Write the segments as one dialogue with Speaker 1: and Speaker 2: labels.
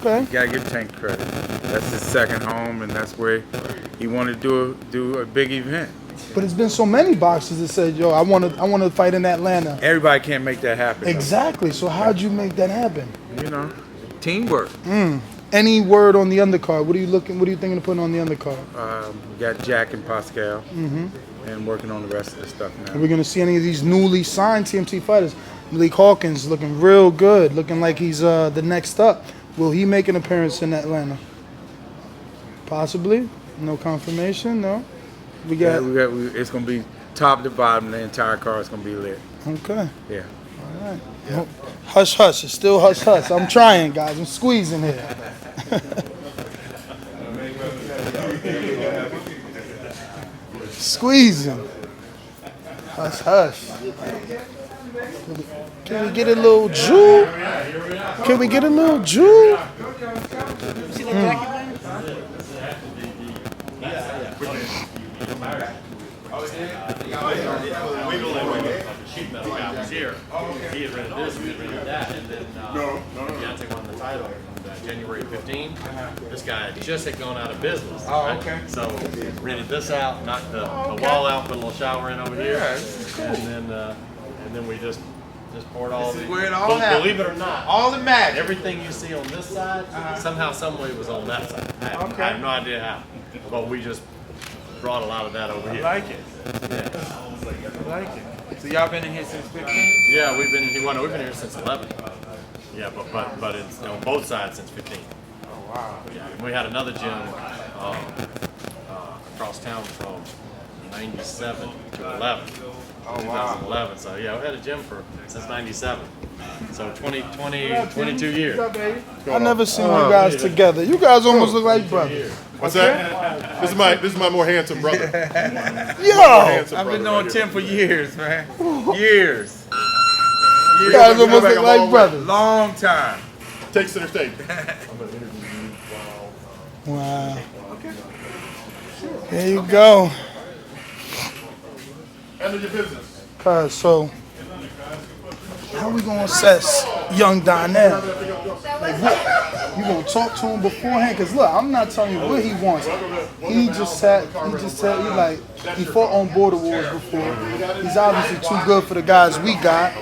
Speaker 1: Okay.
Speaker 2: You gotta give Tank credit. That's his second home, and that's where he wanted to do a big event.
Speaker 1: But it's been so many boxers that said, "Yo, I want to fight in Atlanta."
Speaker 2: Everybody can't make that happen.
Speaker 1: Exactly. So how'd you make that happen?
Speaker 2: You know, teamwork.
Speaker 1: Any word on the undercard? What are you thinking of putting on the undercard?
Speaker 2: We got Jack and Pascal, and working on the rest of the stuff now.
Speaker 1: Are we gonna see any of these newly signed TMT fighters? Malik Hawkins looking real good, looking like he's the next up. Will he make an appearance in Atlanta? Possibly. No confirmation. No. We got.
Speaker 2: It's gonna be top to bottom. The entire card is gonna be lit.
Speaker 1: Okay.
Speaker 2: Yeah.
Speaker 1: All right. Yeah. Hush, hush. It's still hush, hush. I'm trying, guys. I'm squeezing here. Squeezing. Hush, hush. Can we get a little jewel? Can we get a little jewel?
Speaker 3: Sheet metal guy was here. He had rented this, we had rented that, and then Deontay won the title in January 15. This guy just had gone out of business.
Speaker 2: Oh, okay.
Speaker 3: So rented this out, knocked the wall out, put a little shower in over here, and then we just poured all
Speaker 2: This is
Speaker 3: the.
Speaker 2: where it all happened.
Speaker 3: Believe it or not,
Speaker 2: All the magic.
Speaker 3: everything you see on this side somehow, some way was on that side. I have no idea how, but we just brought a lot of that over here.
Speaker 2: I like it.
Speaker 3: Yeah.
Speaker 2: I like it. So y'all been in here since 15?
Speaker 3: Yeah, we've been here since 11. Yeah, but it's on both sides since 15.
Speaker 2: Oh wow.
Speaker 3: Yeah, and we had another gym across town from 97 to 11.
Speaker 2: Oh,
Speaker 3: 2011. So yeah, we had a gym since 97. So 22 years.
Speaker 1: I never seen you guys together. You guys almost look like brothers.
Speaker 4: What's that? This is my more handsome brother.
Speaker 1: Yo!
Speaker 2: I've been knowing Tim for years, man. Years.
Speaker 1: You guys almost look like brothers.
Speaker 2: Long time.
Speaker 4: Take center stage.
Speaker 1: Wow. There you go.
Speaker 4: Handle your business.
Speaker 1: So, how we gonna assess young Donnell? Like, what? You gonna talk to him beforehand? Cause look, I'm not telling you what he wants. He fought on Border Wars before. He's obviously too good for the guys we got.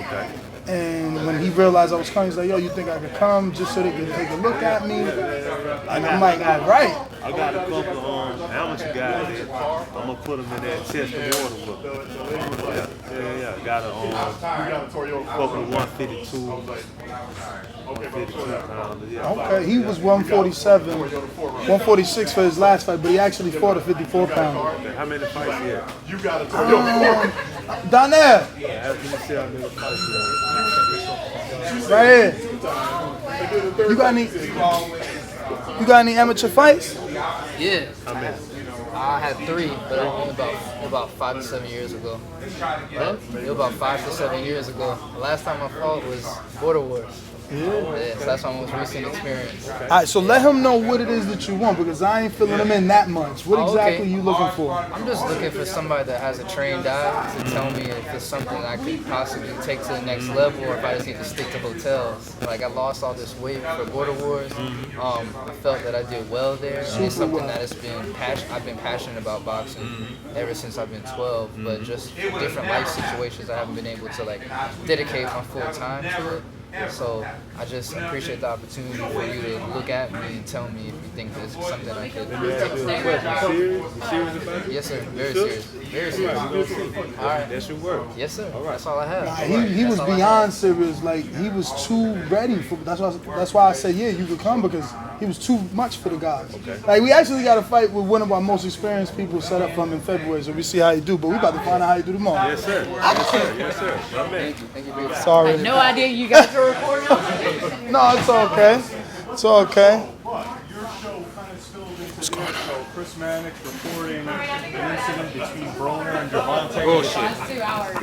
Speaker 1: And when he realized I was coming, he's like, yo, you think I could come just so they could take a look at me? And I'm like, all right.
Speaker 5: I got a couple of amateur guys that I'm going to put them in that chest of water with. Yeah. Got a couple of 152. 152 pounders, yeah.
Speaker 1: Okay, he was 147, 146 for his last fight, but he actually fought a 54 pounder.
Speaker 5: How many fights he had?
Speaker 4: You got a
Speaker 1: Donnell, right here. You got any amateur fights?
Speaker 6: Yeah. I had 3, but only about 5 to 7 years ago. About 5 to 7 years ago. The last time I fought was Border Wars. Yeah, so that's my most recent experience.
Speaker 1: All right, so let him know what it is that you want, because I ain't filling him in that much. What exactly are you looking for?
Speaker 6: I'm just looking for somebody that has a trained eye to tell me if it's something I could possibly take to the next level, or if I just need to stick to hotels. Like, I lost all this weight for Border Wars. I felt that I did well there, and it's something that I've been passionate about boxing ever since I've been 12. But just different life situations, I haven't been able to dedicate my full time to it. So I just appreciate the opportunity for you to look at me and tell me if you think this is something I could take.
Speaker 5: You serious about it?
Speaker 6: Yes, sir. Very serious. Very serious. All right.
Speaker 5: That's your work.
Speaker 6: Yes, sir. That's all I have.
Speaker 1: He was beyond serious. Like, he was too ready for. That's why I said, yeah, you could come, because he was too much for the guys.
Speaker 5: Okay.
Speaker 1: Like, we actually got a fight with one of our most experienced people set up for him in February, so we see how you do. But we about to find out how you do tomorrow.
Speaker 5: Yes, sir. Yes, sir. Yes, sir. My man.
Speaker 6: Thank you. Thank you.
Speaker 1: Sorry.
Speaker 7: No idea you guys are recording on.
Speaker 1: No, it's okay. It's okay.
Speaker 8: What's going on? So Chris Mannix reporting an incident between Broner and Gervonta.
Speaker 2: Bullshit.
Speaker 7: 2 hours.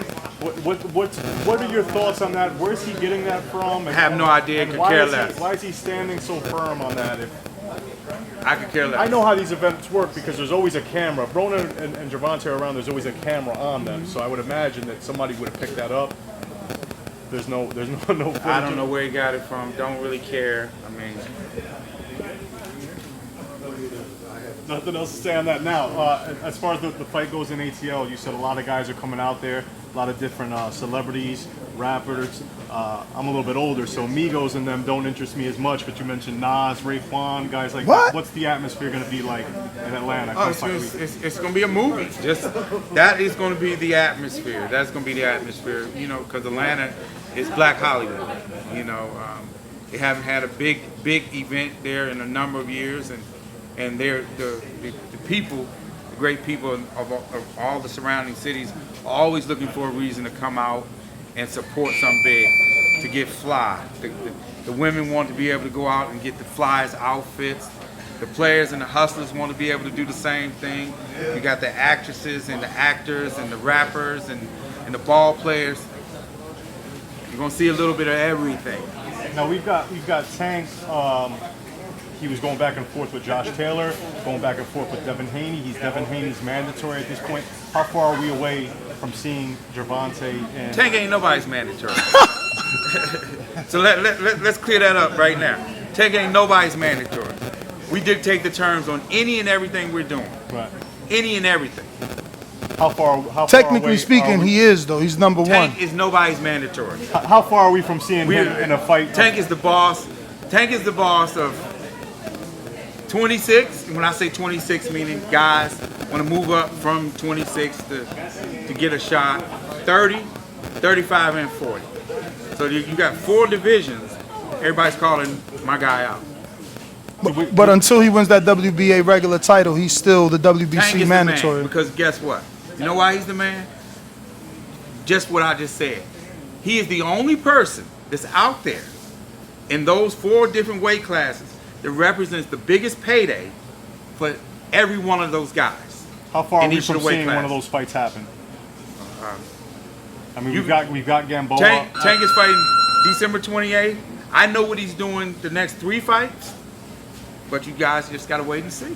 Speaker 8: What are your thoughts on that? Where's he getting that from?
Speaker 2: I have no idea.
Speaker 8: And
Speaker 2: Could
Speaker 8: why
Speaker 2: care
Speaker 8: is he-
Speaker 2: less.
Speaker 8: Why is he standing so firm on that?
Speaker 2: I could care less.
Speaker 8: I know how these events work because there's always a camera. Broner and Gervonta are around. There's always a camera on them. So I would imagine that somebody would have picked that up. There's no footage.
Speaker 2: I don't know where he got it from. Don't really care. I mean,
Speaker 8: Nothing else to say on that now. As far as the fight goes in ATL, you said a lot of guys are coming out there, a lot of different celebrities, rappers. I'm a little bit older, so Migos and them don't interest me as much, but you mentioned Nas, Raekwon, guys like
Speaker 1: What?
Speaker 8: that. What's the atmosphere going to be like in Atlanta?
Speaker 2: oh, it's going to be a movie. Just that is going to be the atmosphere. That's going to be the atmosphere, you know, because Atlanta is Black Hollywood. You know, they haven't had a big event there in a number of years, and they're the people, the great people of all the surrounding cities, are always looking for a reason to come out and support something big, to get fly. The women want to be able to go out and get the flyest outfits. The players and the hustlers want to be able to do the same thing. You got the actresses and the actors and the rappers and the ball players. You're gonna see a little bit of everything.
Speaker 8: Now we've got Tank. He was going back and forth with Josh Taylor, going back and forth with Devin Haney. He's Devin Haney's mandatory at this point. How far are we away from seeing Gervonta and
Speaker 2: Tank ain't nobody's mandatory. So let's clear that up right now. Tank ain't nobody's mandatory. We dictate the terms on any and everything we're doing.
Speaker 8: Right.
Speaker 2: Any and everything.
Speaker 8: How far
Speaker 1: Technically
Speaker 8: away
Speaker 1: speaking,
Speaker 8: are we?
Speaker 1: he is though. He's number
Speaker 2: Tank
Speaker 1: one.
Speaker 2: is nobody's mandatory.
Speaker 8: How far are we from seeing him in a fight?
Speaker 2: Tank is the boss. Tank is the boss of 26. When I say 26, meaning guys want to move up from 26 to get a shot. 30, 35, and 40. So you got 4 divisions. Everybody's calling my guy out.
Speaker 1: But until he wins that WBA regular title, he's still the
Speaker 2: Tank
Speaker 1: WBC
Speaker 2: is
Speaker 1: mandatory.
Speaker 2: the man, because guess what? You know why he's the man? Just what I just said. He is the only person that's out there in those 4 different weight classes that represents the biggest payday for every one of those guys.
Speaker 8: How far are
Speaker 2: in
Speaker 8: we
Speaker 2: each of
Speaker 8: from
Speaker 2: the weight
Speaker 8: seeing one of
Speaker 2: classes.
Speaker 8: those fights happen? I mean, we've got Gamboa.
Speaker 2: Tank is fighting December 28th. I know what he's doing the next 3 fights, but you guys just gotta wait and see.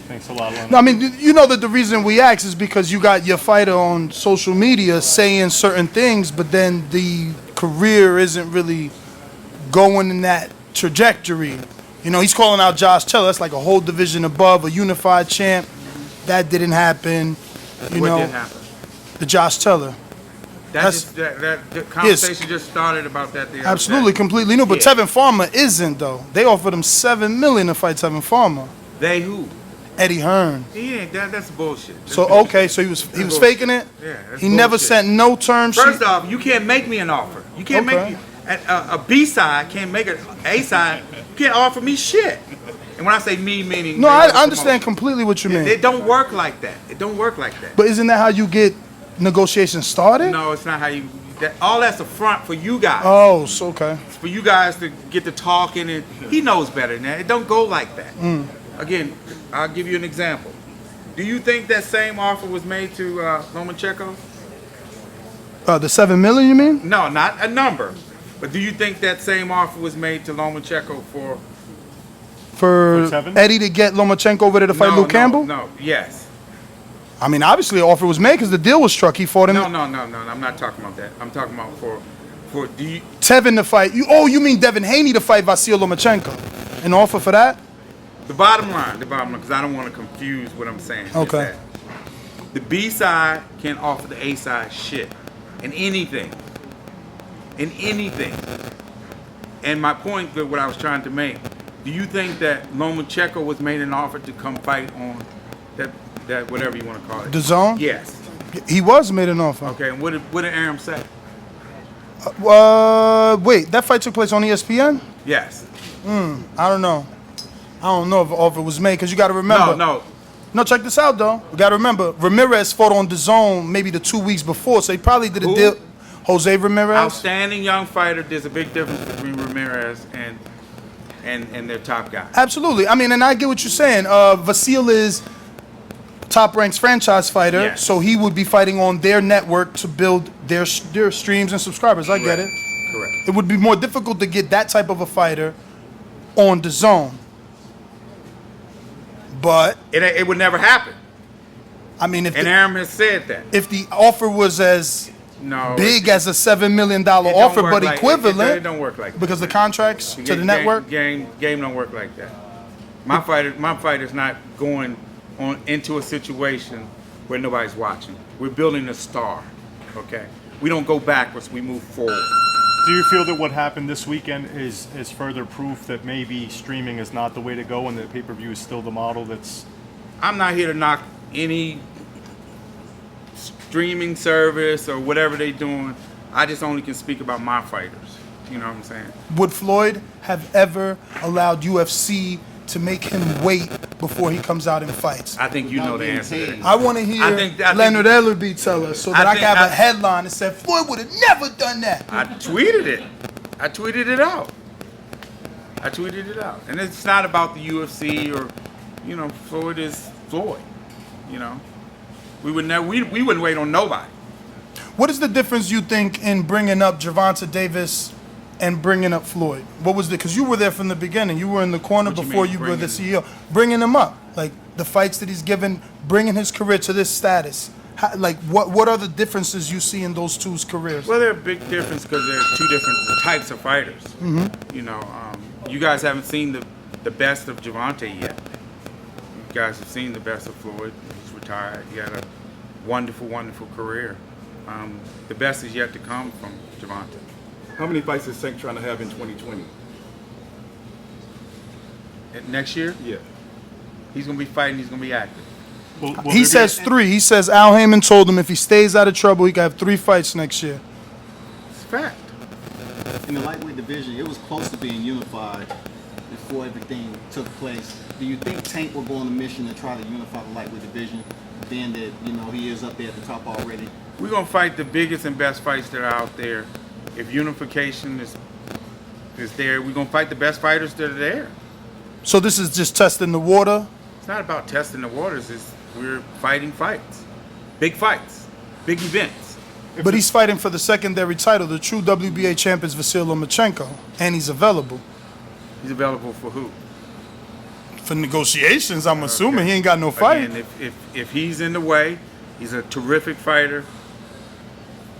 Speaker 8: Thanks a lot, Leonard.
Speaker 1: No, I mean, you know that the reason we ask is because you got your fighter on social media saying certain things, but then the career isn't really going in that trajectory. You know, he's calling out Josh Taylor. That's like a whole division above, a unified champ. That didn't happen. You
Speaker 2: What
Speaker 1: know,
Speaker 2: did happen?
Speaker 1: the Josh Taylor.
Speaker 2: The conversation just started about that the other
Speaker 1: Absolutely,
Speaker 2: day.
Speaker 1: completely new. But
Speaker 2: Yeah.
Speaker 1: Tevin Farmer isn't though. They offered him $7 million to fight Tevin Farmer.
Speaker 2: They who?
Speaker 1: Eddie Hearn.
Speaker 2: He ain't that's bullshit. That's
Speaker 1: So
Speaker 2: bullshit.
Speaker 1: okay, so he was faking it.
Speaker 2: Yeah, that's
Speaker 1: He never
Speaker 2: bullshit.
Speaker 1: sent no term sheet.
Speaker 2: First off, you can't make me an offer. You can't
Speaker 1: Okay.
Speaker 2: make me a B side can't make an A side. You can't offer me shit. And when I say me, meaning
Speaker 1: No,
Speaker 2: they
Speaker 1: I
Speaker 2: other
Speaker 1: understand
Speaker 2: promotion.
Speaker 1: completely what you mean.
Speaker 2: It don't work like that. It don't work like that.
Speaker 1: But isn't that how you get negotiations started?
Speaker 2: No, it's not how you. All that's a front for you guys.
Speaker 1: Oh, so okay.
Speaker 2: It's for you guys to get to talking, and he knows better than that. It don't go like that. Again, I'll give you an example. Do you think that same offer was made to Lomachenko?
Speaker 1: The $7 million, you mean?
Speaker 2: No, not a number. But do you think that same offer was made to Lomachenko for
Speaker 1: For
Speaker 8: Tevin?
Speaker 1: Eddie to get Lomachenko over there to fight Luke Campbell?
Speaker 2: No, yes.
Speaker 1: I mean, obviously, an offer was made because the deal was struck. He fought him.
Speaker 2: No. I'm not talking about that. I'm talking about for do you,
Speaker 1: Tevin to fight. You mean Devin Haney to fight Vasil Lomachenko? An offer for that?
Speaker 2: the bottom line, because I don't want to confuse what I'm saying. is
Speaker 1: Okay.
Speaker 2: that the B side can offer the A side shit in anything. In anything. And my point, what I was trying to make, do you think that Lomachenko was made an offer to come fight on that whatever you want to call it?
Speaker 1: Dazn?
Speaker 2: Yes.
Speaker 1: He was made an offer.
Speaker 2: Okay, and what did Aram say?
Speaker 1: Wait, that fight took place on ESPN?
Speaker 2: Yes.
Speaker 1: I don't know. I don't know if an offer was made because you got to remember. No, check this out though. We got to remember. Ramirez fought on DAZN maybe the 2 weeks before, so he probably did a
Speaker 2: Who?
Speaker 1: deal. Jose Ramirez.
Speaker 2: Outstanding young fighter. There's a big difference between Ramirez and their top guy.
Speaker 1: Absolutely. I mean, and I get what you're saying. Vasil is top ranks franchise fighter,
Speaker 2: Yes.
Speaker 1: so he would be fighting on their network to build their streams and subscribers. I get it.
Speaker 2: Correct.
Speaker 1: It would be more difficult to get that type of a fighter on DAZN. But
Speaker 2: It would never happen.
Speaker 1: I mean, if
Speaker 2: And Aram has said that.
Speaker 1: if the offer was as
Speaker 2: No,
Speaker 1: big as a $7 million
Speaker 2: it don't
Speaker 1: offer,
Speaker 2: work
Speaker 1: but
Speaker 2: like-
Speaker 1: equivalent
Speaker 2: It don't work like that.
Speaker 1: because the contracts to the
Speaker 2: Game-
Speaker 1: network.
Speaker 2: Game don't work like that. My fighter's not going on into a situation where nobody's watching. We're building a star. Okay, we don't go backwards. We move forward.
Speaker 8: Do you feel that what happened this weekend is further proof that maybe streaming is not the way to go and that pay-per-view is still the model that's...
Speaker 2: I'm not here to knock any streaming service or whatever they're doing. I just only can speak about my fighters. You know what I'm saying?
Speaker 1: Would Floyd have ever allowed UFC to make him wait before he comes out and fights?
Speaker 2: I think you know the answer to that.
Speaker 1: I want to hear
Speaker 2: I think-
Speaker 1: Leonard Ellerbe tell us so that I
Speaker 2: think-
Speaker 1: can have a headline that said Floyd would have never done that.
Speaker 2: I tweeted it. I tweeted it out. And it's not about the UFC or, you know, Floyd is Floyd. You know, we wouldn't wait on nobody.
Speaker 1: What is the difference you think in bringing up Gervonta Davis and bringing up Floyd? What was the? Because you were there from the beginning. You were in the corner
Speaker 2: What you
Speaker 1: before
Speaker 2: mean,
Speaker 1: you were the
Speaker 2: bringing-
Speaker 1: CEO. Bringing him up, like the fights that he's given, bringing his career to this status. Like what are the differences you see in those two's careers?
Speaker 2: Well, they're a big difference because they're two different types of fighters. You know, you guys haven't seen the best of Gervonta yet. You guys have seen the best of Floyd. He's retired. He had a wonderful, wonderful career. The best is yet to come from Gervonta.
Speaker 4: How many fights is Tank trying to have in 2020?
Speaker 2: Next year,
Speaker 4: Yeah.
Speaker 2: he's going to be fighting. He's going to be active.
Speaker 8: Will there
Speaker 1: He
Speaker 8: be-
Speaker 1: says 3. He says Al Heyman told him if he stays out of trouble, he can have 3 fights next year.
Speaker 2: It's a fact.
Speaker 9: In the lightweight division, it was close to being unified before everything took place. Do you think Tank will go on a mission to try to unify the lightweight division, being that, you know, he is up there at the top already?
Speaker 2: We're going to fight the biggest and best fights that are out there. If unification is there, we're going to fight the best fighters that are there.
Speaker 1: So this is just testing the water.
Speaker 2: It's not about testing the waters. We're fighting fights. Big events.
Speaker 1: But he's fighting for the secondary title. The true WBA champ is Vasyl Lomachenko, and he's available
Speaker 2: He's available for who?
Speaker 1: for negotiations. I'm assuming he ain't got no fight.
Speaker 2: Again, if he's in the way, he's a terrific fighter.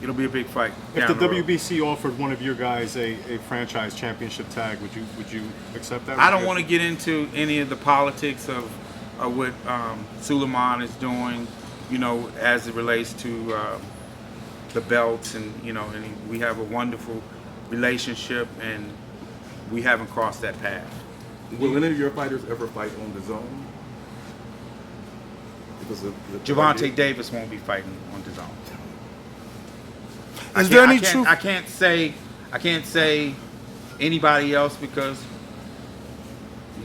Speaker 2: It'll be a big fight.
Speaker 8: If
Speaker 2: down
Speaker 8: the
Speaker 2: road.
Speaker 8: WBC offered one of your guys a franchise championship tag, would you accept that?
Speaker 2: I don't want to get into any of the politics of what Suleiman is doing, you know, as it relates to the belts, and you know, and we have a wonderful relationship, and we haven't crossed that path.
Speaker 4: Will any of your fighters ever fight on the zone? Because of the
Speaker 2: Gervonta Davis won't be fighting on DAZN.
Speaker 1: Is there any
Speaker 2: I can't,
Speaker 1: truth?
Speaker 2: I can't say anybody else because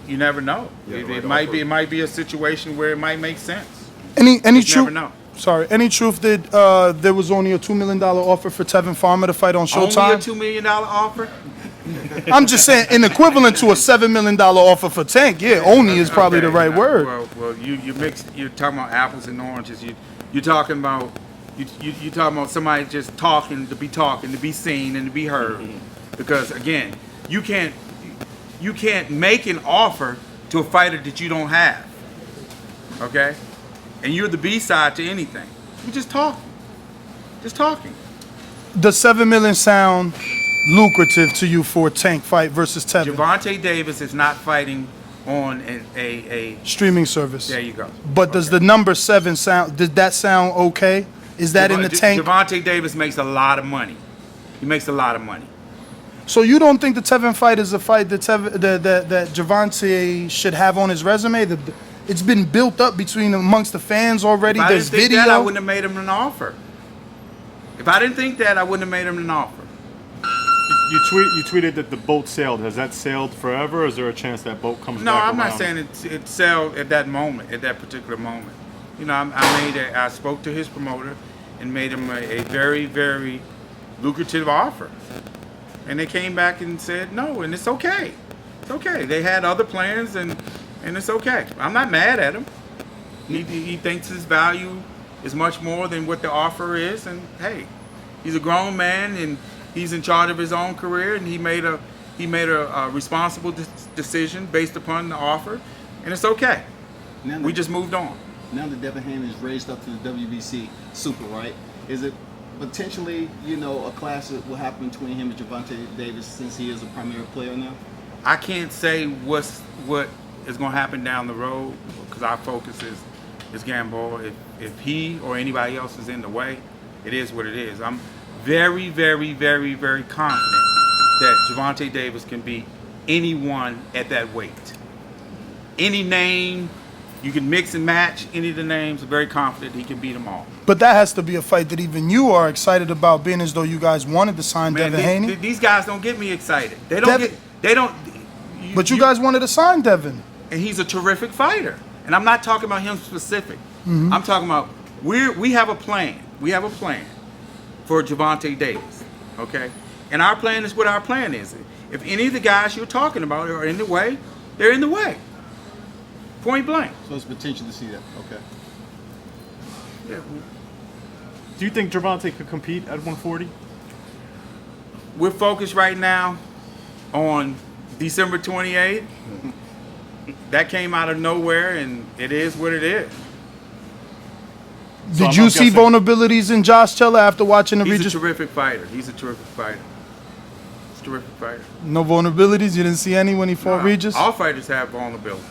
Speaker 2: you never know.
Speaker 4: Yeah,
Speaker 2: it
Speaker 4: right,
Speaker 2: might be a situation where it might make sense.
Speaker 1: Any
Speaker 2: You never
Speaker 1: truth?
Speaker 2: know.
Speaker 1: Sorry, any truth that there was only a $2 million offer for Tevin Farmer to fight on
Speaker 2: Only a
Speaker 1: Showtime?
Speaker 2: $2 million offer?
Speaker 1: I'm just saying, in equivalent to a $7 million offer for Tank. Yeah, only is probably the
Speaker 2: Okay,
Speaker 1: right word.
Speaker 2: Well, you mixed. You're talking about apples and oranges. You're talking about you talking about somebody just talking, to be seen, and to be heard. Because again, you can't make an offer to a fighter that you don't have. Okay, and you're the B side to anything. You're just talking.
Speaker 1: Does $7 million sound lucrative to you for a Tank fight versus Tevin?
Speaker 2: Gervonta Davis is not fighting on a
Speaker 1: Streaming service.
Speaker 2: there you go.
Speaker 1: But does the number 7 sound? Did that sound okay? Is that in the Tank?
Speaker 2: Gervonta Davis makes a lot of money. He makes a lot of money.
Speaker 1: So you don't think the Tevin fight is a fight that that Gervonta should have on his resume? It's been built up amongst the fans already.
Speaker 2: If I
Speaker 1: There's
Speaker 2: didn't think
Speaker 1: video.
Speaker 2: that, I wouldn't have made him an offer. If I didn't think that, I wouldn't have made him an offer.
Speaker 8: You tweeted that the boat sailed. Has that sailed forever, or is there a chance that boat comes
Speaker 2: No,
Speaker 8: back
Speaker 2: I'm
Speaker 8: around?
Speaker 2: not saying it sailed at that moment, at that particular moment. You know, I spoke to his promoter and made him a very, very lucrative offer. And they came back and said no, and it's okay. It's okay. They had other plans, and it's okay. I'm not mad at him. He thinks his value is much more than what the offer is, and hey, he's a grown man and he's in charge of his own career, and he made a responsible decision based upon the offer, and it's okay.
Speaker 9: Now
Speaker 2: We just moved on.
Speaker 9: Now that Devin Haney is raised up to the WBC Super, right? potentially, you know, a clash will happen between him and Gervonta Davis since he is a primary player now?
Speaker 2: I can't say what is going to happen down the road because our focus is Gamboa. If he or anybody else is in the way, it is what it is. I'm very, very, very, very confident that Gervonta Davis can beat anyone at that weight. Any name, you can mix and match any of the names. I'm very confident he can beat them all.
Speaker 1: But that has to be a fight that even you are excited about, being as though you guys wanted to sign Devin Haney.
Speaker 2: These guys don't get me excited. They don't
Speaker 1: But you guys wanted to sign Devin.
Speaker 2: And he's a terrific fighter. And I'm not talking about him specific. I'm talking about we have a plan. We have a plan for Gervonta Davis. Okay? And our plan is what our plan is. If any of the guys you're talking about are in the way, they're in the way. Point blank.
Speaker 9: So it's potential to see that. Okay.
Speaker 2: Yeah.
Speaker 8: Do you think Gervonta could compete at 140?
Speaker 2: We're focused right now on December 28th. That came out of nowhere, and it is what it is.
Speaker 1: Did you see vulnerabilities in Josh Taylor after watching the Regis?
Speaker 2: He's a terrific fighter. He's a terrific fighter. He's a terrific fighter.
Speaker 1: No vulnerabilities? You didn't see any when he fought Regis?
Speaker 2: All fighters have vulnerabilities.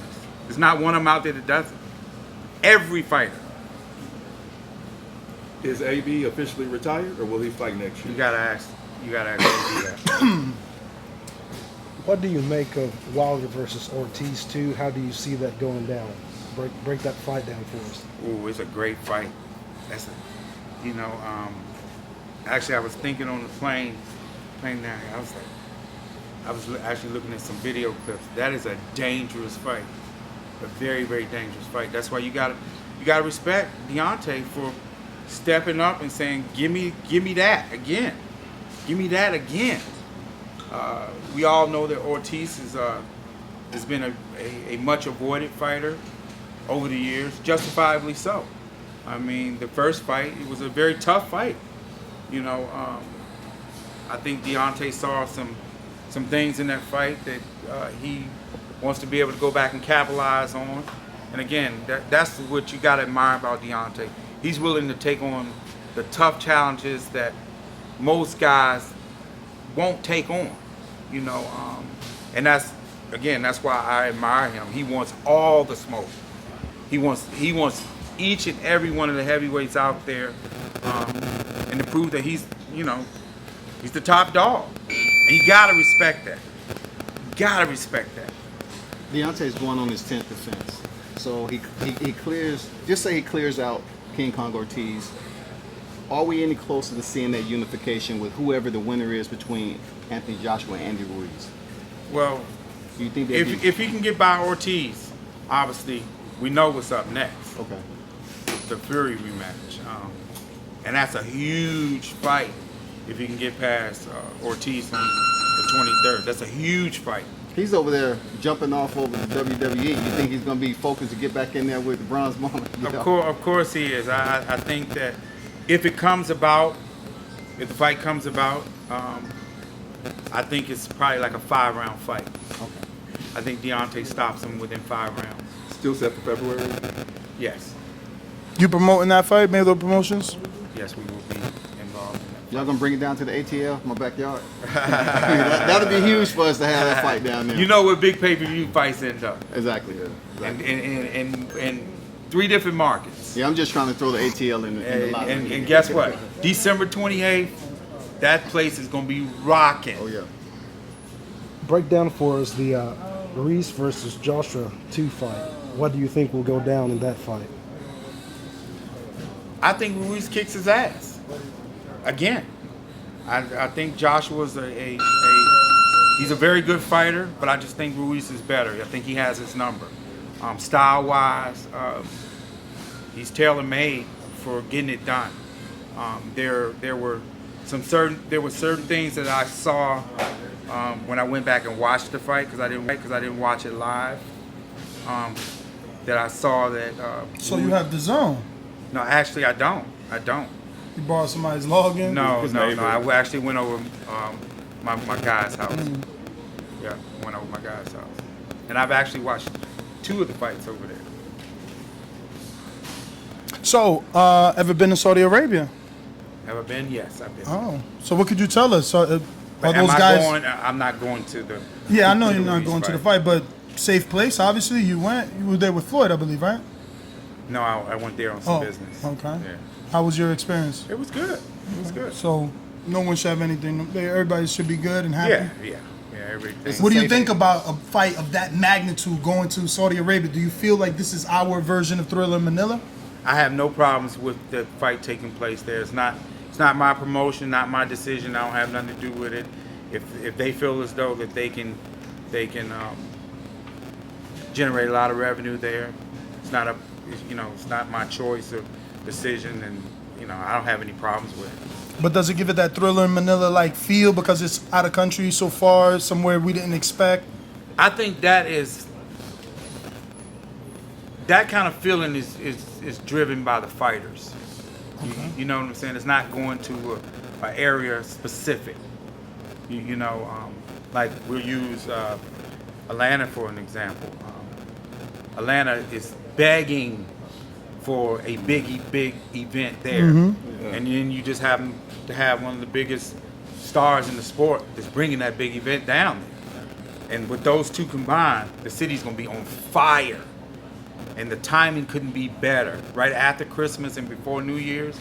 Speaker 2: There's not one of them out there that doesn't. Every fighter.
Speaker 4: Is AB officially retired, or will he fight next year?
Speaker 2: You gotta ask AB that.
Speaker 10: What do you make of Wilder versus Ortiz II? How do you see that going down? Break that fight down for us.
Speaker 2: Ooh, it's a great fight. Actually, I was thinking on the plane down here. I was actually looking at some video clips. That is a dangerous fight, a very, very dangerous fight. That's why you gotta respect Deontay for stepping up and saying, "Give me that again, give me that again." We all know that Ortiz has been a much avoided fighter over the years, justifiably so. I mean, the first fight, it was a very tough fight. You know, I think Deontay saw some things in that fight that he wants to be able to go back and capitalize on. And again, that's what you got to admire about Deontay. He's willing to take on the tough challenges that most guys won't take on. You know, and that's why I admire him. He wants all the smoke. He wants each and every one of the heavyweights out there, and to prove that he's the top dog. And you gotta respect that. Gotta respect that.
Speaker 9: Deontay's going on his 10th defense, so he clears. Just say he clears out King Kong Ortiz. Are we any closer to seeing that unification with whoever the winner is between Anthony Joshua and Andy Ruiz?
Speaker 2: Well,
Speaker 9: do you think
Speaker 2: if he can get by Ortiz, obviously we know what's up next.
Speaker 9: Okay.
Speaker 2: The Fury rematch, and that's a huge fight. If he can get past Ortiz on the 23rd, that's a huge fight.
Speaker 9: He's over there jumping off over the WWE. You think he's going to be focused to get back in there with the bronze moment?
Speaker 2: Of course he is. I think that if the fight comes about, I think it's probably like a 5-round fight.
Speaker 9: Okay.
Speaker 2: I think Deontay stops him within 5 rounds.
Speaker 4: Still set for February?
Speaker 2: Yes.
Speaker 1: You promoting that fight, Mayweather Promotions?
Speaker 2: Yes, we will be involved in that.
Speaker 9: Y'all gonna bring it down to the ATL, my backyard? That'll be huge for us to have that fight down there.
Speaker 2: You know what big pay-per-view fights end up.
Speaker 9: Exactly. Yeah. Exactly.
Speaker 2: In 3 different markets.
Speaker 9: Yeah, I'm just trying to throw the ATL in the lot.
Speaker 2: And guess what? December 28th, that place is gonna be rocking.
Speaker 9: Oh yeah.
Speaker 10: Break down for us the Ruiz versus Joshua 2 fight. What do you think will go down in that fight?
Speaker 2: I think Ruiz kicks his ass. Again, I think Joshua's he's a very good fighter, but I just think Ruiz is better. I think he has his number. Style-wise, he's tailor-made for getting it done. There were certain things that I saw when I went back and watched the fight because I didn't watch it live. That I saw that.
Speaker 1: So you have Dazn?
Speaker 2: No, actually I don't.
Speaker 1: You borrowed somebody's login?
Speaker 2: No. I actually went over my guy's house. Yeah, went over my guy's house, and I've actually watched 2 of the fights over there.
Speaker 1: So, ever been to Saudi Arabia?
Speaker 2: Have I been? Yes, I've been.
Speaker 1: Oh, so what could you tell us? Are those
Speaker 2: Am I
Speaker 1: guys?
Speaker 2: going? I'm not going to the.
Speaker 1: Yeah, I know you're not
Speaker 2: Ruiz
Speaker 1: going to the fight, but safe place. Obviously, you went. You were there with Floyd, I believe, right?
Speaker 2: No, I went there on some
Speaker 1: Oh,
Speaker 2: business.
Speaker 1: okay.
Speaker 2: Yeah.
Speaker 1: How was your experience?
Speaker 2: It was good. It was good.
Speaker 1: So, no one should have anything. Everybody should be good and happy.
Speaker 2: Yeah. Everything.
Speaker 1: What do you think about a fight of that magnitude going to Saudi Arabia? Do you feel like this is our version of Thriller Manila?
Speaker 2: I have no problems with the fight taking place there. It's not my promotion, not my decision. I don't have nothing to do with it. If they feel as though that they can generate a lot of revenue there, it's not my choice or decision, and I don't have any problems with it.
Speaker 1: But does it give it that Thriller Manila like feel because it's out of country so far, somewhere we didn't expect?
Speaker 2: I think that kind of feeling is driven by the fighters.
Speaker 1: Okay.
Speaker 2: You know what I'm saying? It's not going to an area specific. Like we'll use Atlanta for an example. Atlanta is begging for a big event there, and then you just happen to have one of the biggest stars in the sport that's bringing that big event down there. And with those two combined, the city's gonna be on fire, and the timing couldn't be better. Right after Christmas and before New Year's,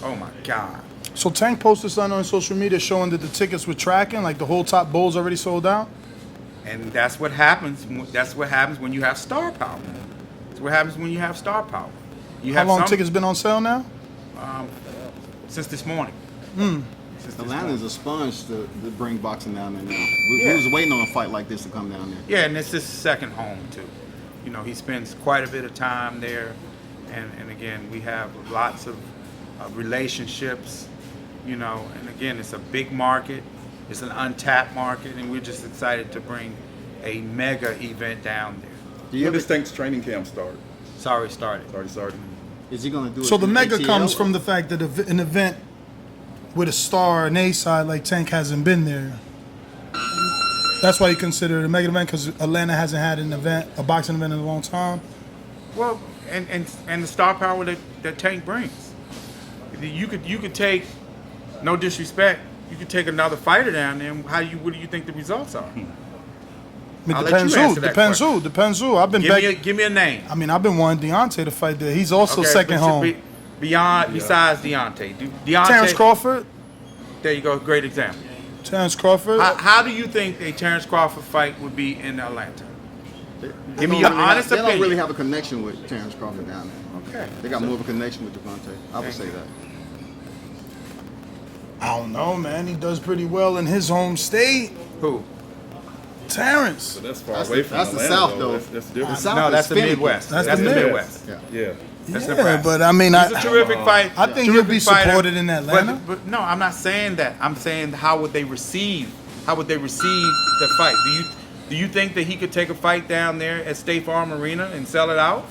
Speaker 2: oh my God.
Speaker 1: So Tank posted something on social media showing that the tickets were tracking, like the whole top bowl's already sold out.
Speaker 2: And that's what happens. That's what happens when you have star power. That's what happens when you have star power.
Speaker 1: How long tickets been on sale now?
Speaker 2: Since this morning.
Speaker 9: Atlanta is a sponge to bring boxing down there now. We was waiting on a fight like this to come down there.
Speaker 2: Yeah, and it's his second home too. He spends quite a bit of time there, and again, we have lots of relationships. And again, it's a big market. It's an untapped market, and we're just excited to bring a mega event down there.
Speaker 4: When does Tank's training camp start?
Speaker 2: Sorry, started.
Speaker 9: Is he going to do it?
Speaker 1: So the
Speaker 9: in
Speaker 1: mega
Speaker 9: ATL?
Speaker 1: comes from the fact that an event with a star, an A side like Tank hasn't been there. That's why you consider it a mega event, because Atlanta hasn't had an event, a boxing event in a long time.
Speaker 2: Well, and the star power that Tank brings. You could take, no disrespect, you could take another fighter down there. And what do you think the results are?
Speaker 1: It
Speaker 2: I'll
Speaker 1: depends
Speaker 2: let you
Speaker 1: who.
Speaker 2: answer that
Speaker 1: Depends who. I've been
Speaker 2: give me a name.
Speaker 1: I mean, I've been wanting Deontay to fight there. He's also second home.
Speaker 2: Besides Deontay.
Speaker 1: Terrence Crawford.
Speaker 2: There you go. Great example.
Speaker 1: Terrence Crawford.
Speaker 2: How do you think a Terrence Crawford fight would be in Atlanta? Give me your honest
Speaker 9: They
Speaker 2: opinion.
Speaker 9: don't really have a connection with Terrence Crawford down there.
Speaker 2: Okay.
Speaker 9: They got more of a connection with Gervonta. I would say that.
Speaker 1: I don't know, man. He does pretty well in his home state.
Speaker 2: Who?
Speaker 1: Terrence.
Speaker 4: So that's far
Speaker 9: That's
Speaker 4: away
Speaker 9: the-
Speaker 4: from
Speaker 9: that's the
Speaker 4: Atlanta,
Speaker 9: South,
Speaker 4: though.
Speaker 9: though.
Speaker 4: That's different.
Speaker 9: The South
Speaker 2: No,
Speaker 9: is
Speaker 2: that's the
Speaker 9: finicky.
Speaker 2: Midwest.
Speaker 1: That's
Speaker 2: That's
Speaker 1: the
Speaker 2: the
Speaker 1: Mid-
Speaker 2: Midwest.
Speaker 4: Yeah.
Speaker 2: That's
Speaker 1: Yeah,
Speaker 2: Nebraska.
Speaker 1: but I mean,
Speaker 2: He's a terrific fight.
Speaker 1: I think he'll be
Speaker 2: terrific fighter.
Speaker 1: supported in Atlanta.
Speaker 2: But no, I'm not saying that. I'm saying how would they receive the fight? Do you think that he could take a fight down there at State Farm Arena and sell it out?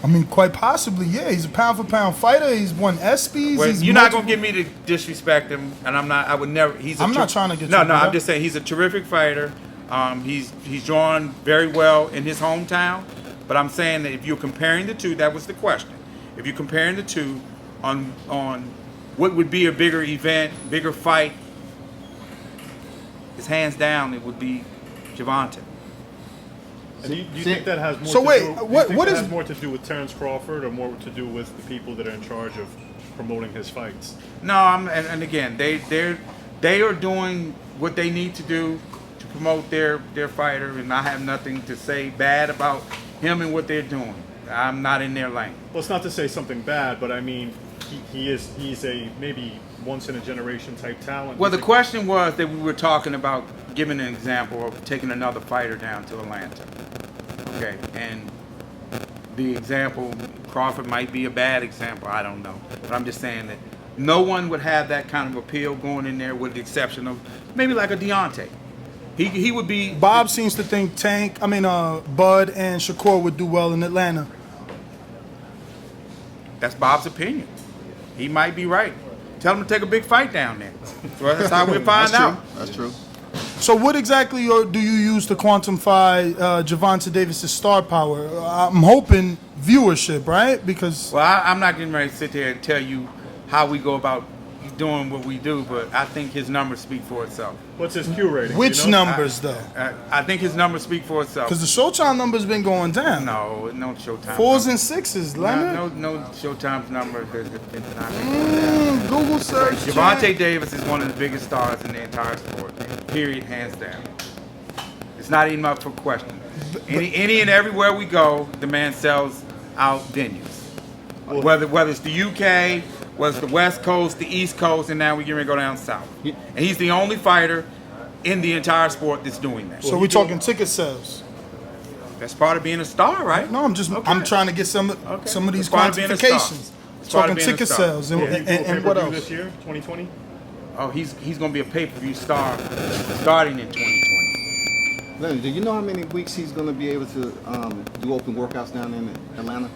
Speaker 1: I mean, quite possibly, yeah. He's a pound for pound fighter. He's won ESPYs.
Speaker 2: Well,
Speaker 1: he's
Speaker 2: you're not gonna get me to disrespect him, and I'm not. I would never.
Speaker 1: I'm not trying to get
Speaker 2: No,
Speaker 1: you,
Speaker 2: no. I'm
Speaker 1: brother.
Speaker 2: just saying he's a terrific fighter. He's drawn very well in his hometown. But I'm saying that if you're comparing the two, that was the question. If you're comparing the two on what would be a bigger event, bigger fight, it's hands down it would be Gervonta.
Speaker 8: And do you think that has more
Speaker 1: So
Speaker 8: to
Speaker 1: wait,
Speaker 8: do,
Speaker 1: what-
Speaker 8: do you think
Speaker 1: what
Speaker 8: that
Speaker 1: is-
Speaker 8: has more to do with Terrence Crawford or more to do with the people that are in charge of promoting his fights?
Speaker 2: No, and again, they are doing what they need to do to promote their fighter, and I have nothing to say bad about him and what they're doing. I'm not in their lane.
Speaker 8: Well, it's not to say something bad, but I mean, he's a maybe once in a generation type talent.
Speaker 2: Well, the question was that we were talking about giving an example of taking another fighter down to Atlanta. Okay, and the example, Crawford might be a bad example, I don't know. But I'm just saying that no one would have that kind of appeal going in there with the exception of maybe like a Deontay. He would be...
Speaker 1: Bob seems to think Bud and Shakur would do well in Atlanta.
Speaker 2: That's Bob's opinion. He might be right. Tell him to take a big fight down there. Well, that's how we'll find out.
Speaker 9: That's true.
Speaker 1: So what exactly do you use to quantify Gervonta Davis' star power? I'm hoping viewership, right? Because
Speaker 2: Well, I'm not getting ready to sit there and tell you how we go about doing what we do, but I think his numbers speak for itself.
Speaker 8: What's his Q rating?
Speaker 1: Which
Speaker 8: you know?
Speaker 1: numbers though?
Speaker 2: I think his numbers speak for itself.
Speaker 1: Because the Showtime numbers been going down.
Speaker 2: No Showtime.
Speaker 1: 4s and 6s, Leonard.
Speaker 2: No Showtime's number.
Speaker 1: Google search.
Speaker 2: Gervonta Davis is one of the biggest stars in the entire sport. Period, hands down. It's not even up for question. Any and everywhere we go, the man sells out venues. Whether it's the UK, whether it's the West Coast, the East Coast, and now we're going to go down south. And he's the only fighter in the entire sport that's doing that.
Speaker 1: So we're talking ticket sales.
Speaker 2: That's part of being a star, right?
Speaker 1: No, I'm trying to get some of these
Speaker 2: That's part of being a star.
Speaker 1: quantifications.
Speaker 2: It's part
Speaker 1: Talking
Speaker 2: of being a
Speaker 1: ticket
Speaker 2: star.
Speaker 1: sales and
Speaker 8: And
Speaker 1: what
Speaker 8: what
Speaker 1: else?
Speaker 8: this year, 2020?
Speaker 2: Oh, he's going to be a pay-per-view star starting in 2020.
Speaker 9: Leonard, do you know how many weeks he's going to be able to do open workouts down in Atlanta?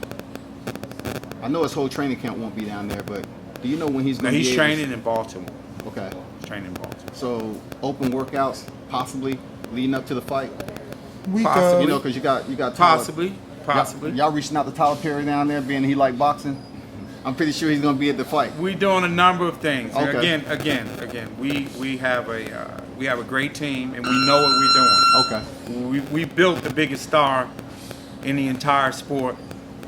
Speaker 9: I know his whole training camp won't be down there, but do you know when he's going to be
Speaker 2: He's
Speaker 9: able
Speaker 2: training in Baltimore.
Speaker 9: Okay.
Speaker 2: He's training in Baltimore.
Speaker 9: So open workouts possibly leading up to the fight?
Speaker 2: Possibly.
Speaker 9: You know, because you got
Speaker 2: Possibly.
Speaker 9: Y'all reaching out to Tyler Perry down there, being he like boxing. I'm pretty sure he's going to be at the fight.
Speaker 2: We're doing a number of things.
Speaker 9: Okay.
Speaker 2: Again. We have a great team, and we know what we're doing.
Speaker 9: Okay.
Speaker 2: We built the biggest star in the entire sport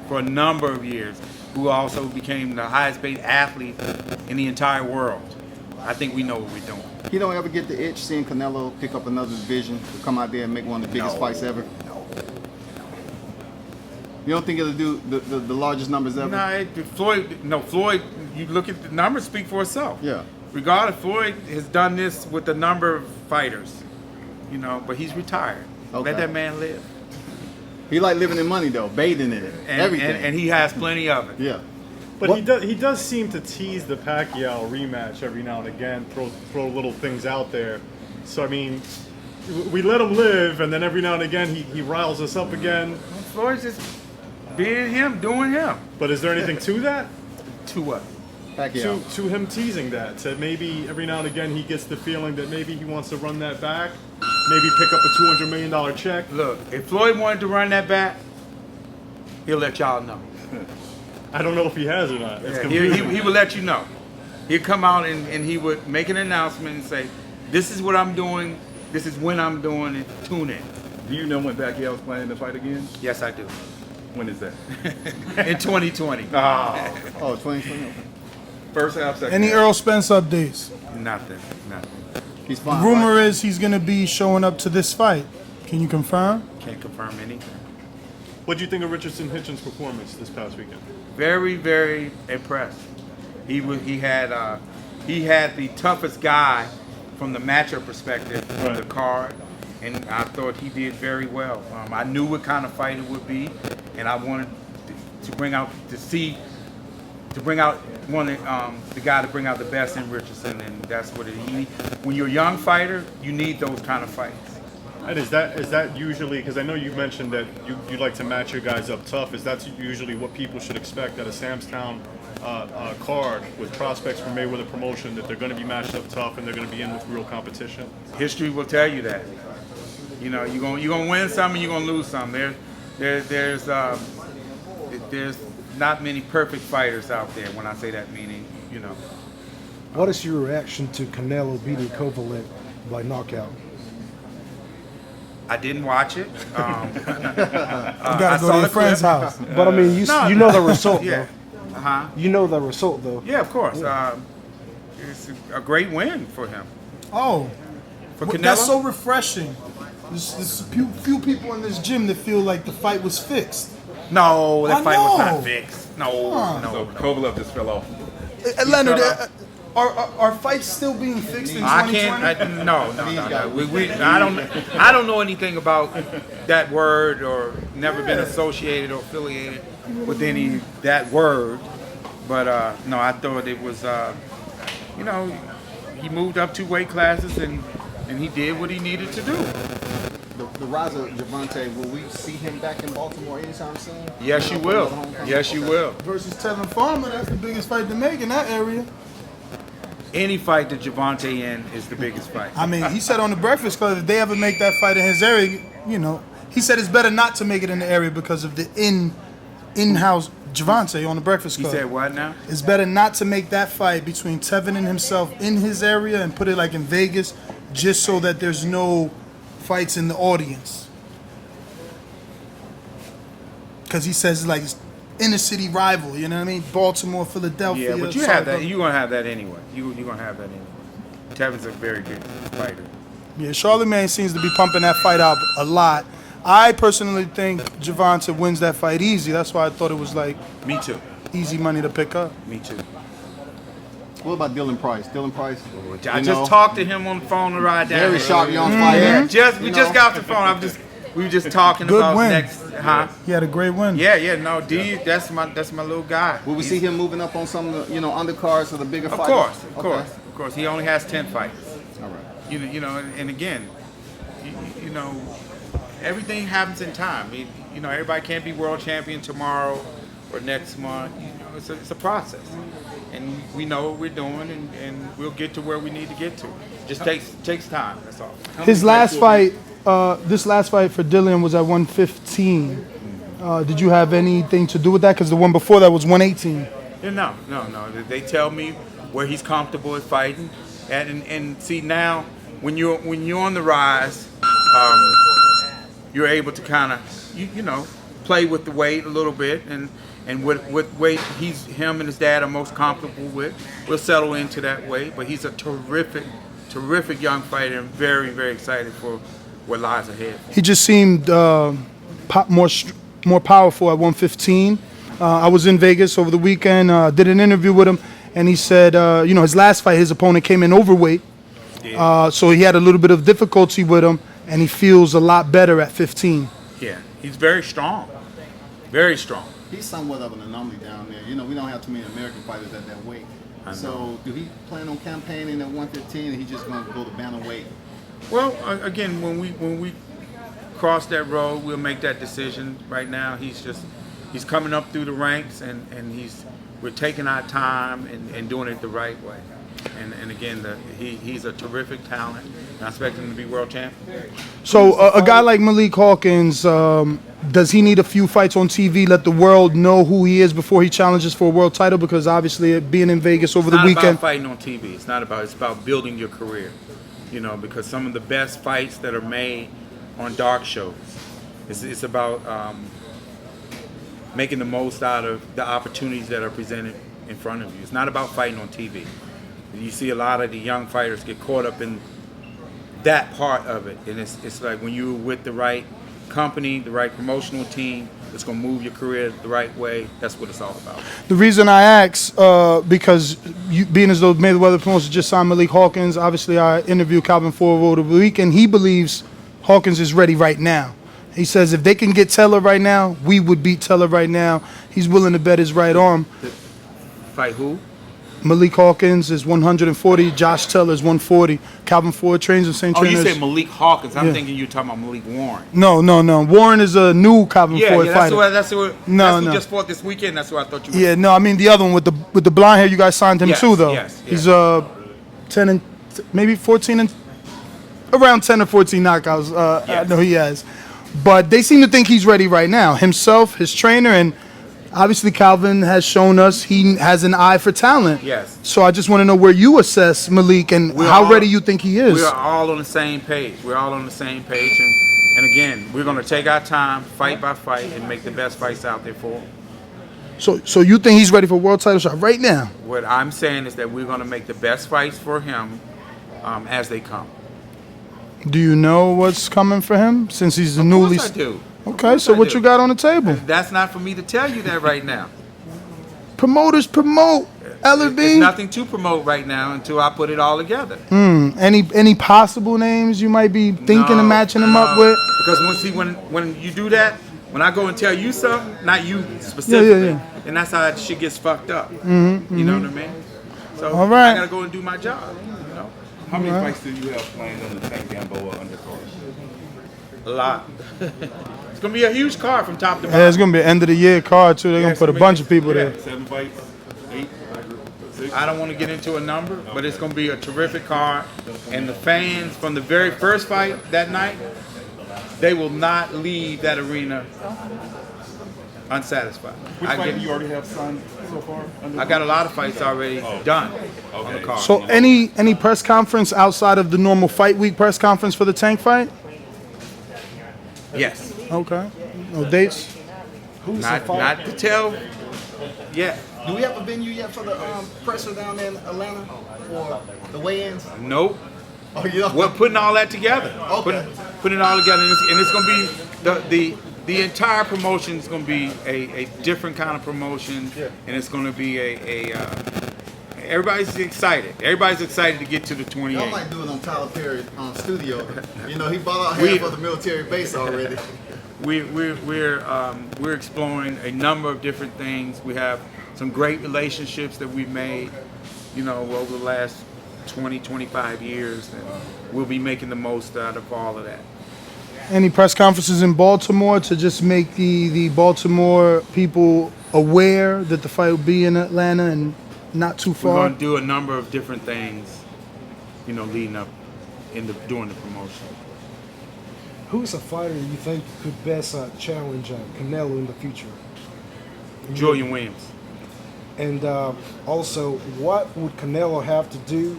Speaker 2: for a number of years, who also became the highest paid athlete in the entire world. I think we know what we're doing.
Speaker 9: He don't ever get the itch seeing Canelo pick up another division to come out there and make one of the biggest fights ever?
Speaker 2: No.
Speaker 9: You don't think it'll do the largest numbers ever?
Speaker 2: Floyd, you look at the numbers speak for itself.
Speaker 9: Yeah.
Speaker 2: Regardless, Floyd has done this with a number of fighters, but he's retired.
Speaker 9: Okay.
Speaker 2: Let that man live.
Speaker 9: He like living in money though, bathing in it, everything.
Speaker 2: And he has plenty of it.
Speaker 9: Yeah.
Speaker 8: But he does seem to tease the Pacquiao rematch every now and again, throw little things out there. So I mean, we let him live, and then every now and again he riles us up again.
Speaker 2: Floyd's just being him, doing him.
Speaker 8: But is there anything to that?
Speaker 2: To what?
Speaker 9: Pacquiao.
Speaker 8: To him teasing that, to maybe every now and again he gets the feeling that maybe he wants to run that back, maybe pick up a $200 million check.
Speaker 2: Look, if Floyd wanted to run that back, he'll let y'all know.
Speaker 8: I don't know if he has or not. It's
Speaker 2: He would let you know. He'd come out and he would make an announcement and say, "This is what I'm doing. This is when I'm doing it. Tune in."
Speaker 4: Do you know when Pacquiao's planning to fight again?
Speaker 2: Yes, I do.
Speaker 4: When is that?
Speaker 2: In 2020.
Speaker 9: Oh, 2020.
Speaker 4: First half, second
Speaker 1: Any
Speaker 4: half.
Speaker 1: Earl Spence updates?
Speaker 2: Nothing.
Speaker 9: He's
Speaker 1: The
Speaker 9: fine.
Speaker 1: rumor
Speaker 9: right?
Speaker 1: is he's going to be showing up to this fight. Can you confirm?
Speaker 2: Can't confirm anything.
Speaker 8: What do you think of Richardson Hitchens' performance this past weekend?
Speaker 2: Very, very impressed. He had the toughest guy from the matchup perspective from the card, and I thought he did very well. I knew what kind of fight it would be, and I wanted to bring out one the guy to bring out the best in Richardson, and that's what it is. When you're a young fighter, you need those kind of fights.
Speaker 8: And is that usually, because I know you mentioned that you like to match your guys up tough, is that usually what people should expect at a Samstown card with prospects from Mayweather promotion, that they're going to be matched up tough and they're going to be in with real competition?
Speaker 2: History will tell you that. You're gonna win some and you're gonna lose some. There's not many perfect fighters out there. When I say that, meaning
Speaker 10: What is your reaction to Canelo beating Kovalev by knockout?
Speaker 2: I didn't watch it.
Speaker 1: You got to go to your friend's house.
Speaker 10: But I mean, you know the result
Speaker 2: Yeah.
Speaker 10: though. You know the result though.
Speaker 2: Yeah, of course. It's a great win for him.
Speaker 1: Oh,
Speaker 2: For Canelo?
Speaker 1: that's so refreshing. There's few people in this gym that feel like the fight was fixed.
Speaker 2: No, that
Speaker 1: I
Speaker 2: fight was
Speaker 1: know.
Speaker 2: not fixed. No.
Speaker 4: So Kovalev just fell off.
Speaker 1: Leonard, are fights still being fixed in 2020?
Speaker 2: I can't. No. I don't know anything about that word, or never been associated or affiliated with any that word. But no, I thought it was. He moved up 2 weight classes and he did what he needed to do.
Speaker 9: The rise of Gervonta, will we see him back in Baltimore anytime soon?
Speaker 2: Yes, you will. Yes, you will.
Speaker 1: Versus Tevin Farmer, that's the biggest fight to make in that area.
Speaker 2: Any fight that Gervonta in is the biggest fight.
Speaker 1: I mean, he said on the Breakfast Club, if they ever make that fight in his area, he said it's better not to make it in the area because of the in-house Gervonta on the Breakfast
Speaker 2: He
Speaker 1: Club.
Speaker 2: said what now?
Speaker 1: It's better not to make that fight between Tevin and himself in his area and put it like in Vegas, just so that there's no fights in the audience. Because he says like it's inner city rival, you know what I mean? Baltimore, Philadelphia.
Speaker 2: Yeah, but you have that. You're gonna have that anyway. You're gonna have that anyway. Tevin's a very good fighter.
Speaker 1: Yeah, Charlemagne seems to be pumping that fight out a lot. I personally think Gervonta wins that fight easy. That's why I thought it was like
Speaker 2: Me too.
Speaker 1: easy money to pick up.
Speaker 2: Me too.
Speaker 9: What about Dylan Price? Dylan Price.
Speaker 2: I just talked to him on the phone to ride down.
Speaker 9: Very
Speaker 2: here.
Speaker 9: sharp young fighter.
Speaker 2: We just got off the phone. We were just talking
Speaker 1: Good
Speaker 2: about
Speaker 1: win.
Speaker 2: next. Huh?
Speaker 1: He had a great win.
Speaker 2: Yeah. No, D. That's my little guy.
Speaker 9: Will we see him moving up on some of the undercards of the bigger
Speaker 2: Of
Speaker 9: fighters?
Speaker 2: course. He only has 10 fights.
Speaker 9: All right.
Speaker 2: You know, and again, you know, everything happens in time. You know, everybody can't be world champion tomorrow or next month. You know, it's a process, and we know what we're doing, and we'll get to where we need to get to. Just takes time. That's all.
Speaker 1: His last fight, this last fight for Dylan was at 115. Did you have anything to do with that? Because the one before that was 118.
Speaker 2: Yeah, no. They tell me where he's comfortable at fighting, and see now when you're on the rise, you're able to kind of you know play with the weight a little bit, and what weight him and his dad are most comfortable with, we'll settle into that weight. But he's a terrific young fighter, and very, very excited for what lies ahead.
Speaker 1: He just seemed more powerful at 115. I was in Vegas over the weekend, did an interview with him, and he said, you know, his last fight, his opponent came in overweight, so he had a little bit of difficulty with him, and he feels a lot better at 15.
Speaker 2: Yeah, he's very strong, very strong.
Speaker 9: He's somewhat of an anomaly down there. You know, we don't have too many American fighters at that weight. So, do he plan on campaigning at 115, or he just going to go to bantamweight?
Speaker 2: Well, again, when we cross that road, we'll make that decision. Right now, he's coming up through the ranks, and we're taking our time and doing it the right way. And again, he's a terrific talent, and I expect him to be world champion.
Speaker 1: So a guy like Malik Hawkins, does he need a few fights on TV, let the world know who he is before he challenges for a world title? Because obviously, being in Vegas over the weekend,
Speaker 2: it's not about fighting on TV. It's about building your career. You know, because some of the best fights that are made on dark shows, it's about making the most out of the opportunities that are presented in front of you. It's not about fighting on TV. You see a lot of the young fighters get caught up in that part of it, and it's like when you're with the right company, the right promotional team, it's going to move your career the right way. That's what it's all about.
Speaker 1: the reason I ask, because you, being as though Mayweather Promotions just signed Malik Hawkins, obviously I interviewed Calvin Ford over the weekend. He believes Hawkins is ready right now. He says if they can get Teller right now, we would beat Teller right now. He's willing to bet his right arm.
Speaker 2: Fight who?
Speaker 1: Malik Hawkins is 140. Josh Teller is 140. Calvin Ford trains in St.
Speaker 2: Oh,
Speaker 1: Trainers.
Speaker 2: you said Malik Hawkins. I'm
Speaker 1: Yeah.
Speaker 2: thinking you're talking about Malik Warren.
Speaker 1: No. Warren is a new Calvin Ford
Speaker 2: that's
Speaker 1: fighter.
Speaker 2: that's who just fought this weekend. That's what I thought you were.
Speaker 1: Yeah, no, I mean the other one with the blonde hair. You guys signed him
Speaker 2: Yes,
Speaker 1: too, though.
Speaker 2: yes.
Speaker 1: He's 10 and maybe 14 and around 10 or 14 knockouts. I know he has, but they seem to think he's ready right now. Himself, his trainer, and obviously Calvin has shown us he has an eye for talent.
Speaker 2: Yes.
Speaker 1: So I just want to know where you assess Malik and how ready you think he is.
Speaker 2: We are all on the same page. We're all on the same page, and again, we're going to take our time, fight by fight, and make the best fights out there for him.
Speaker 1: So you think he's ready for a world title shot right now?
Speaker 2: What I'm saying is that we're going to make the best fights for him as they come.
Speaker 1: Do you know what's coming for him since he's the
Speaker 2: Of
Speaker 1: newly?
Speaker 2: course I do.
Speaker 1: Okay, so what you got on the table?
Speaker 2: That's not for me to tell you that right now.
Speaker 1: Promoters promote. Ellerbe.
Speaker 2: There's nothing to promote right now until I put it all together.
Speaker 1: Any possible names you might be thinking of matching him up with?
Speaker 2: Because when you do that, when I go and tell you something, not you specifically, and that's how that shit gets fucked up. You know what I mean? So
Speaker 1: All right.
Speaker 2: I gotta go and do my job. You know?
Speaker 4: How many fights do you have planned on the Tank Gamboa undercard?
Speaker 2: A lot. It's gonna be a huge card from top to bottom.
Speaker 1: Yeah, it's gonna be an end of the year card too. They're gonna put a bunch of people there.
Speaker 4: 7 fights? 8? 6?
Speaker 2: I don't want to get into a number, but it's going to be a terrific card. And the fans from the very first fight that night, they will not leave that arena Unsatisfied.
Speaker 4: Which fight do you already have signed so far?
Speaker 2: I got a lot of fights already done on the card.
Speaker 1: So any press conference outside of the normal fight week press conference for the Tank fight?
Speaker 2: Yes.
Speaker 1: Okay. No dates?
Speaker 2: Not to tell yet.
Speaker 9: Do we have a venue yet for the presser down in Atlanta for the weigh-ins?
Speaker 2: Nope.
Speaker 9: Oh, you don't?
Speaker 2: We're putting all that together.
Speaker 9: Okay.
Speaker 2: Putting it all together, and it's going to be the entire promotion is going to be a different kind of promotion, and it's going to be everybody's excited. Everybody's excited to get to the 28.
Speaker 9: Y'all might do it on Tyler Perry's studio. You know, he bought out half of the military base already.
Speaker 2: We're exploring a number of different things. We have some great relationships that we've made, over the last 20, 25 years, and we'll be making the most out of all of that.
Speaker 1: Any press conferences in Baltimore to just make the Baltimore people aware that the fight will be in Atlanta and not too far?
Speaker 2: We're going to do a number of different things, leading up during the promotion.
Speaker 10: Who's a fighter you think could best challenge Canelo in the future?
Speaker 2: Julian Williams.
Speaker 10: And also, what would Canelo have to do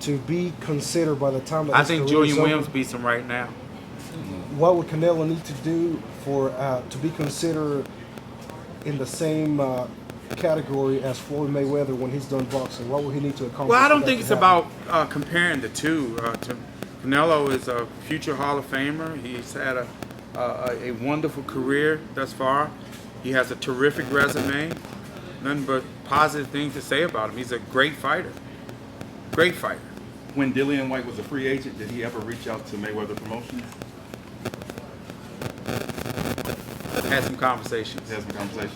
Speaker 10: to be considered by the time that
Speaker 2: I
Speaker 10: his
Speaker 2: think
Speaker 10: career
Speaker 2: Julian
Speaker 10: is over?
Speaker 2: Williams beats him right now.
Speaker 10: What would Canelo need to do for to be considered in the same category as Floyd Mayweather when he's done boxing? What would he need to accomplish?
Speaker 2: Well, I don't
Speaker 10: for
Speaker 2: think
Speaker 10: that
Speaker 2: it's
Speaker 10: to happen?
Speaker 2: about comparing the two. Canelo is a future Hall of Famer. He's had a wonderful career thus far. He has a terrific resume. Nothing but positive things to say about him. He's a great fighter. Great fighter.
Speaker 4: When Dillian White was a free agent, did he ever reach out to Mayweather Promotions?
Speaker 2: Had some conversations.
Speaker 4: Had some conversations.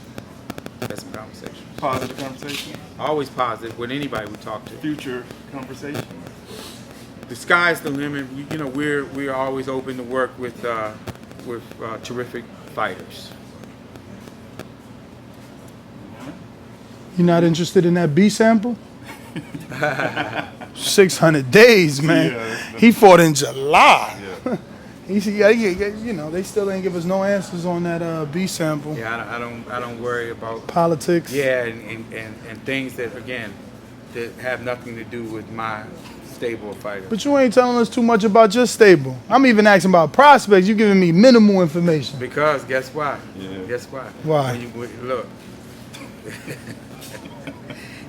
Speaker 2: Had some conversations.
Speaker 4: Positive conversation?
Speaker 2: Always positive with anybody we talk to.
Speaker 4: Future conversation?
Speaker 2: The sky's the limit. We're always open to work with terrific fighters.
Speaker 1: You're not interested in that B sample? 600 days, man.
Speaker 4: Yeah,
Speaker 1: he fought in July.
Speaker 4: Yeah.
Speaker 1: They still ain't give us no answers on that B sample.
Speaker 2: Yeah, I don't worry about
Speaker 1: Politics.
Speaker 2: Yeah, and things that that have nothing to do with my stable of fighters.
Speaker 1: But you ain't telling us too much about your stable. I'm even asking about prospects. You giving me minimal information.
Speaker 2: Because guess why?
Speaker 4: Yeah.
Speaker 2: Guess why?
Speaker 1: Why?
Speaker 2: Look.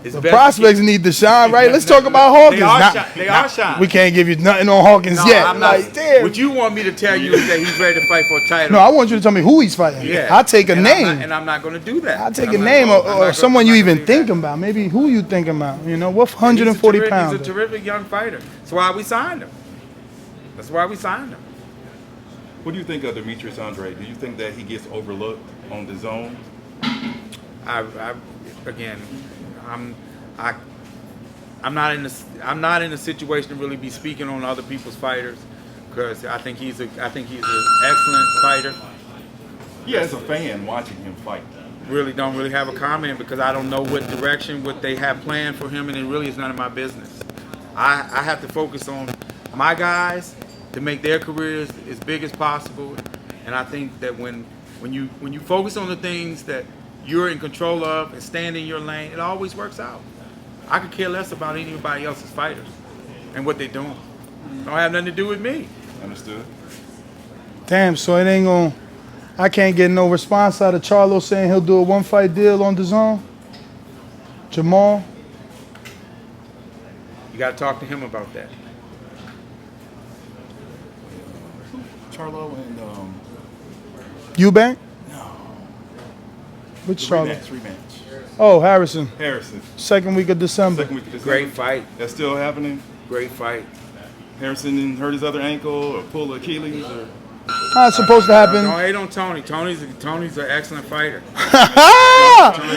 Speaker 1: The prospects need to shine, right? Let's talk about Hawkins.
Speaker 2: They are shining.
Speaker 1: We can't give you nothing on Hawkins yet.
Speaker 2: I'm not.
Speaker 1: Like, damn.
Speaker 2: What you want me to tell you is that he's ready to fight for a title.
Speaker 1: No, I want you to tell me who he's fighting.
Speaker 2: Yeah.
Speaker 1: I'll take a name.
Speaker 2: I'm not going to do that.
Speaker 1: I'll take a name or someone you even thinking about. Maybe who you thinking about. What 140 pounds?
Speaker 2: He's a terrific young fighter. That's why we signed him.
Speaker 4: What do you think of Demetrius Andrade? Do you think that he gets overlooked on the zone?
Speaker 2: I'm not in a situation to really be speaking on other people's fighters because I think he's an excellent fighter.
Speaker 4: Yeah, as a fan watching him fight.
Speaker 2: Don't really have a comment because I don't know what direction, what they have planned for him, and it really is none of my business. I have to focus on my guys to make their careers as big as possible, and I think that when you focus on the things that you're in control of and stand in your lane, it always works out. I could care less about anybody else's fighters and what they're doing. Don't have nothing to do with me.
Speaker 4: Understood.
Speaker 1: Damn, so it ain't gonna. I can't get no response out of Charlo saying he'll do a one-fight deal on DAZN. Jamal.
Speaker 2: You got to talk to him about that.
Speaker 4: Charlo and
Speaker 1: Eubank?
Speaker 4: no.
Speaker 1: Which Charlo?
Speaker 4: Rematch.
Speaker 1: Oh, Harrison. Second week of December.
Speaker 2: Great fight.
Speaker 4: That's still happening?
Speaker 2: Great fight.
Speaker 4: Harrison didn't hurt his other ankle or pull Achilles or...
Speaker 1: It's supposed to happen.
Speaker 2: Don't hate on Tony. Tony's an excellent fighter.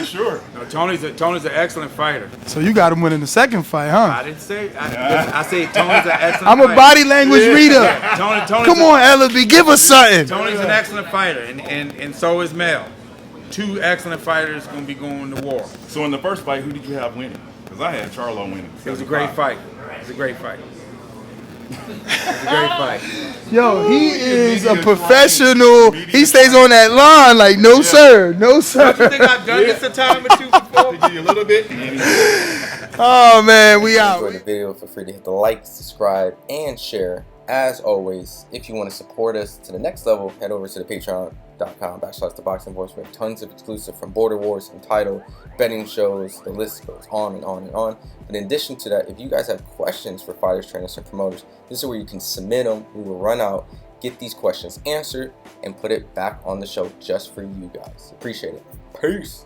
Speaker 4: Sure.
Speaker 2: No, Tony's an excellent fighter.
Speaker 1: So you got him winning the second fight, huh?
Speaker 2: I didn't say. I say Tony's an excellent.
Speaker 1: I'm a
Speaker 2: fighter.
Speaker 1: body language reader.
Speaker 2: Yeah. Tony's
Speaker 1: Come on, Ellerbe, give us something.
Speaker 2: Tony's an excellent fighter, and so is Mel. Two excellent fighters going to be going to war.
Speaker 4: So in the first fight, who did you have winning? Because I had Charlo winning.
Speaker 2: It was a great fight. It was a great fight.
Speaker 11: It's a great fight.
Speaker 1: Yo, he is a professional. He stays on that line like, no sir, no sir.
Speaker 2: Don't you think I've done this a time or two before?
Speaker 4: Give you a little bit.
Speaker 1: Oh man, we
Speaker 11: If you
Speaker 1: out.
Speaker 11: enjoyed the video, feel free to hit the like, subscribe, and share. As always, if you want to support us to the next level, head over to the patreon.com/ThaBoxingVoice. We have tons of exclusive from Border Wars, from title, betting shows, the list goes on and on and on. But in addition to that, if you guys have questions for fighters, trainers, and promoters, this is where you can submit them. We will run out, get these questions answered, and put it back on the show just for you guys. Appreciate it. Peace.